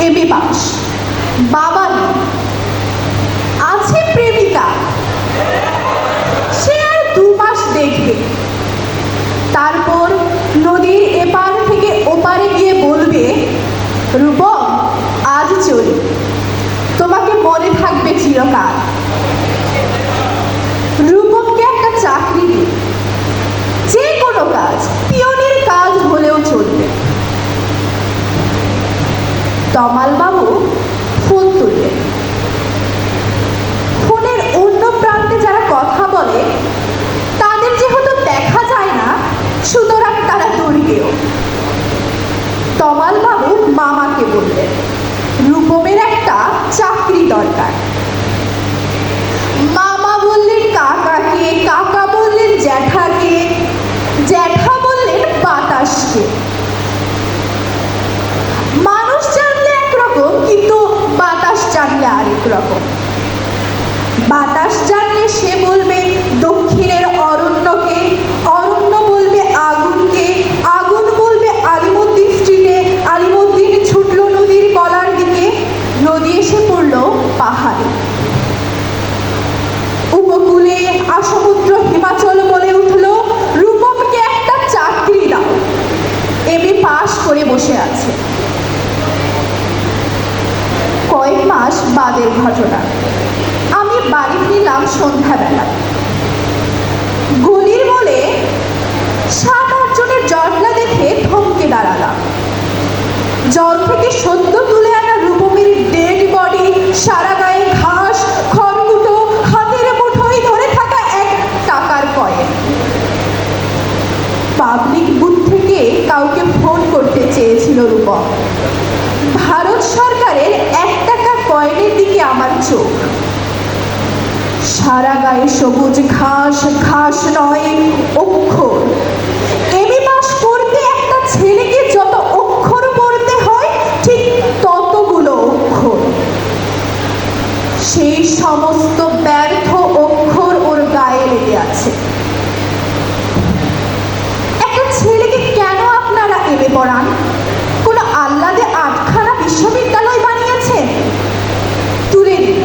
MA pass, বাবা নেই, আছে প্রেমিকা, সে আর 2 মাস দেখবে, তারপর নদীর এপার থেকে ওপারে গিয়ে বলবে, রূপম আজ চলি, তোমাকে মনে থাকবে চিরকাল। রূপমকে একটা চাকরি দিই, যে কোনো কাজ, পিয়নের কাজ হলেও চলবে। তমাল বাবু ফোন তুললেন। ফোনের অন্য প্রান্তে যারা কথা বলে তাদের যেহেতু দেখা যায় না, সুতরাং তারা দূরীয়। তমাল বাবু মামাকে বললেন, রূপমের একটা চাকরি দরকার। মামা বললেন কাকাকে, কাকা বললেন জ্যাঠাকে, জ্যাঠা বললেন বাতাসকে। মানুষ জানলে একরকম, কিন্তু বাতাস জানলে আরেক রকম। বাতাস জানলে সে বলবে দক্ষিণের অরণ্যকে, অরণ্য বলবে আগুনকে, আগুন বলবে আলিমুদ্দিন স্ট্রিটে, আলিমুদ্দিন ছুটল নদীর কলার দিকে, নদী এসে পড়ল পাহাড়ে। উপকূলে আসমুদ্র হিমাচল বলে উঠল, রূপমকে একটা চাকরি দাও, এমএ পাস করে বসে আছে। কয়েক মাস বাদের ঘটনা। আমি বাড়ি ফিরলাম সন্ধ্যাবেলা। গলির মোড়ে 7-8 জনের জটলা দেখে থমকে দাঁড়ালাম। জল থেকে সদ্য তুলে আনা রূপমের ডেড বডি, সারা গায়ে ঘাস, খড়কুটো, হাতের মুঠোয় ধরে থাকা 1 টাকার কয়েন। পাবলিক বুথ থেকে কাউকে ফোন করতে চেয়েছিল রূপম। ভারত সরকারের 1 টাকা কয়েনের দিকে আমার চোখ। সারা গায়ে সবুজ ঘাস, ঘাস নয় অক্ষর। এমএ পাস করতে একটা ছেলেকে যত অক্ষর পড়তে হয়, ঠিক ততগুলো অক্ষর। সেই সমস্ত ব্যর্থ অক্ষর ওর গায়ে লেগে আছে। একটা ছেলেকে কেন আপনারা এমএ পড়ান? কোনো আহ্লাদে 8খানা বিশ্ববিদ্যালয় বানিয়েছেন? তুলে দিন।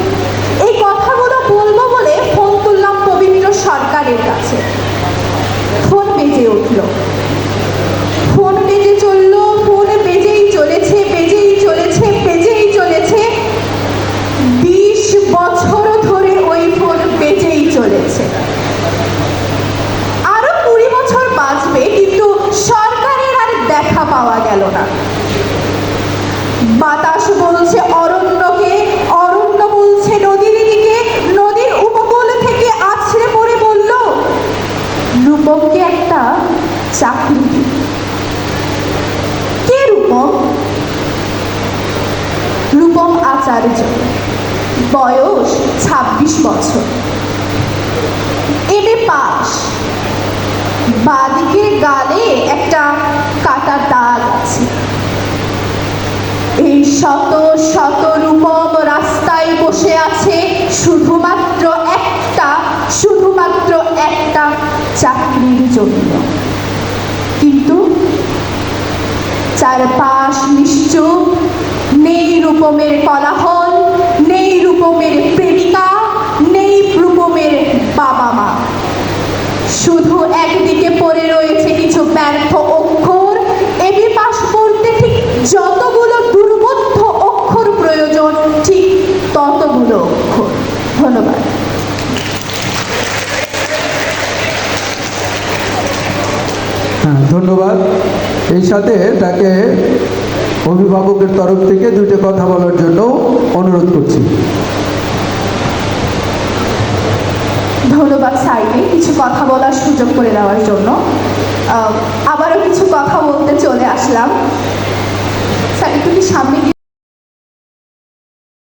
এই কথাগুলো বলবো বলে ফোন তুললাম পবিত্র সরকারের কাছে। ফোন বেজে উঠল, ফোন বেজে চলল, ফোন বেজেই চলেছে, বেজেই চলেছে, বেজেই চলেছে। 20 বছর ধরে ওই ফোন বেজেই চলেছে। আরো 20 বছর বাঁচবে, কিন্তু সরকারের আর দেখা পাওয়া গেল না। বাতাস বলছে অরণ্যকে, অরণ্য বলছে নদীর দিকে, নদীর উপকূল থেকে আছড়ে পড়ে বলল, রূপমকে একটা চাকরি দিই। কে রূপম? রূপম আচার্য, বয়স 26 বছর, এমএ পাস, বাদিকের গালে একটা কাটা দাগ আছে। এই শত শত রূপম রাস্তায় বসে আছে শুধুমাত্র একটা চাকরির জন্য। কিন্তু চারপাশ নিশ্চুপ, নেই রূপমের কোলাহল, নেই রূপমের প্রেমিকা, নেই রূপমের বাবা মা। শুধু একদিকে পড়ে রয়েছে কিছু ব্যর্থ অক্ষর। এমএ পাস করতে ঠিক যতগুলো দুর্বোধ্য অক্ষর প্রয়োজন, ঠিক ততগুলো অক্ষর। ধন্যবাদ। হ্যাঁ, ধন্যবাদ। এই সাথে তাকে অভিভাবকের তরফ থেকে 2টা কথা বলার জন্য অনুরোধ করছি। ধন্যবাদ স্যারকে কিছু কথা বলার সুযোগ করে দেওয়ার জন্য। আবারও কিছু কথা বলতে চলে আসলাম। স্যার একটু কি সামনে